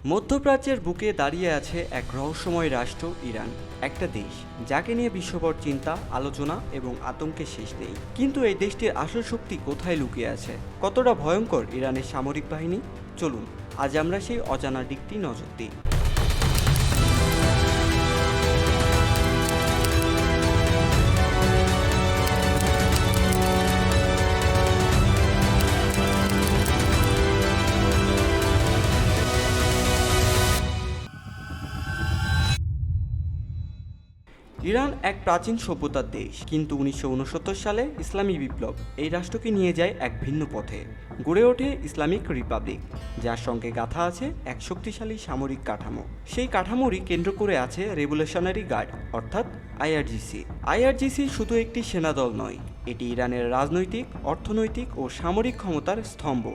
মধ্যপ্রাচ্যের বুকে দাঁড়িয়ে আছে এক রহস্যময় রাষ্ট্র ইরান, একটা দেশ যাকে নিয়ে বিশ্বভর চিন্তা, আলোচনা এবং আতঙ্কের শেষ নেই। কিন্তু এই দেশটির আসল শক্তি কোথায় লুকিয়ে আছে? কতটা ভয়ঙ্কর ইরানের সামরিক বাহিনী? চলুন আজ আমরা সেই অজানা দিকটি নজর দিই। ইরান এক প্রাচীন সভ্যতার দেশ, কিন্তু 1969 সালে ইসলামী বিপ্লব এই রাষ্ট্রকে নিয়ে যায় এক ভিন্ন পথে। গড়ে ওঠে ইসলামিক রিপাবলিক, যার সঙ্গে গাঁথা আছে এক শক্তিশালী সামরিক কাঠামো। সেই কাঠামোরই কেন্দ্র করে আছে রেভলিউশনারি গার্ড অর্থাৎ আইআরজিসি। আইআরজিসি শুধু একটি সেনাদল নয়, এটি ইরানের রাজনৈতিক, অর্থনৈতিক ও সামরিক ক্ষমতার স্তম্ভ।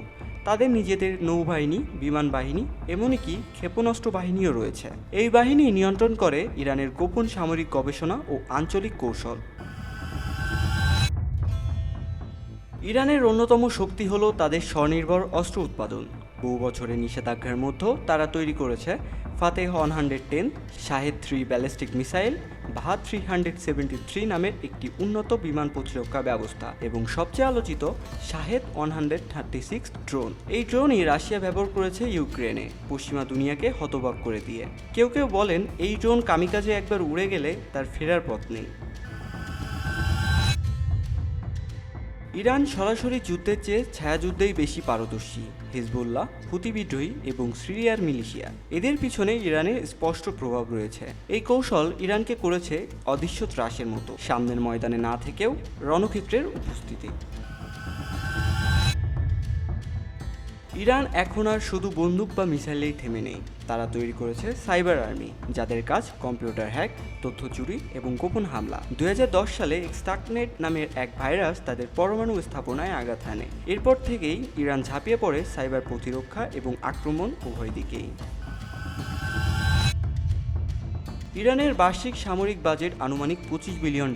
তাদের নিজেদের নৌবাহিনী, বিমান বাহিনী, এমনকি ক্ষেপণাস্ত্র বাহিনীও রয়েছে। এই বাহিনী নিয়ন্ত্রণ করে ইরানের গোপন সামরিক গবেষণা ও আঞ্চলিক কৌশল। ইরানের অন্যতম শক্তি হলো তাদের স্বনির্ভর অস্ত্র উৎপাদন। বহু বছরের নিষেধাজ্ঞার মধ্যেও তারা তৈরি করেছে ফাতেহ 110, শাহেদ 3 ব্যালিস্টিক মিসাইল, বাহাদ 373 নামের একটি উন্নত বিমান প্রতিরক্ষা ব্যবস্থা এবং সবচেয়ে আলোচিত শাহেদ 136 ড্রোন। এই ড্রোনই রাশিয়া ব্যবহার করেছে ইউক্রেনে, পশ্চিমা দুনিয়াকে হতবাক করে দিয়ে। কেউ কেউ বলেন এই ড্রোন কামিকাজে একবার উড়ে গেলে তার ফেরার পথ নেই। ইরান সরাসরি যুদ্ধের চেয়ে ছায়াযুদ্ধেই বেশি পারদর্শী। হিজবুল্লাহ, হুতি বিদ্রোহী এবং সিরিয়ার মিলিশিয়া, এদের পিছনে ইরানের স্পষ্ট প্রভাব রয়েছে। এই কৌশল ইরানকে করেছে অদৃশ্য ত্রাসের মতো, সামনের ময়দানে না থেকেও রণক্ষেত্রের উপস্থিতি। ইরান এখন আর শুধু বন্দুক বা মিসাইলেই থেমে নেই। তারা তৈরি করেছে সাইবার আর্মি, যাদের কাজ কম্পিউটার হ্যাক, তথ্য চুরি এবং গোপন হামলা। 2010 সালে স্টাকনেট নামের এক ভাইরাস তাদের পরমাণু স্থাপনায় আঘাত হানে। এরপর থেকেই ইরান ঝাঁপিয়ে পড়ে সাইবার প্রতিরক্ষা এবং আক্রমণ উভয় দিকেই। ইরানের বার্ষিক সামরিক বাজেট আনুমানিক $25 বিলিয়ন,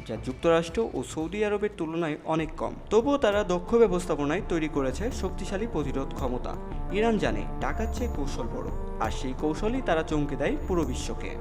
যা যুক্তরাষ্ট্র ও সৌদি আরবের তুলনায় অনেক কম। তবুও তারা দক্ষ ব্যবস্থাপনায় তৈরি করেছে শক্তিশালী প্রতিরোধ ক্ষমতা। ইরান জানে টাকার চেয়ে কৌশল বড়, আর সেই কৌশলই তারা চমকে দেয় পুরো বিশ্বকে।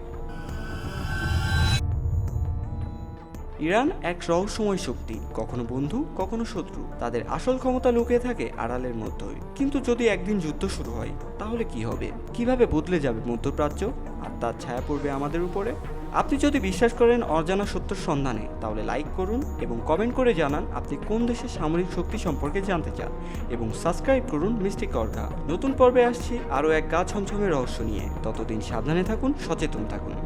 ইরান এক রহস্যময় শক্তি, কখনো বন্ধু কখনো শত্রু। তাদের আসল ক্ষমতা লুকিয়ে থাকে আড়ালের মধ্যেই। কিন্তু যদি একদিন যুদ্ধ শুরু হয়, তাহলে কি হবে? কিভাবে বদলে যাবে মধ্যপ্রাচ্য, আর তার ছায়া পড়বে আমাদের উপরে? আপনি যদি বিশ্বাস করেন অজানা সত্যের সন্ধানে, তাহলে লাইক করুন এবং কমেন্ট করে জানান আপনি কোন দেশের সামরিক শক্তি সম্পর্কে জানতে চান, এবং সাবস্ক্রাইব করুন মিস্টিক অর্ঘা। নতুন পর্বে আসছি আরও এক গা ছমছমে রহস্য নিয়ে। ততদিন সাবধানে থাকুন, সচেতন থাকুন।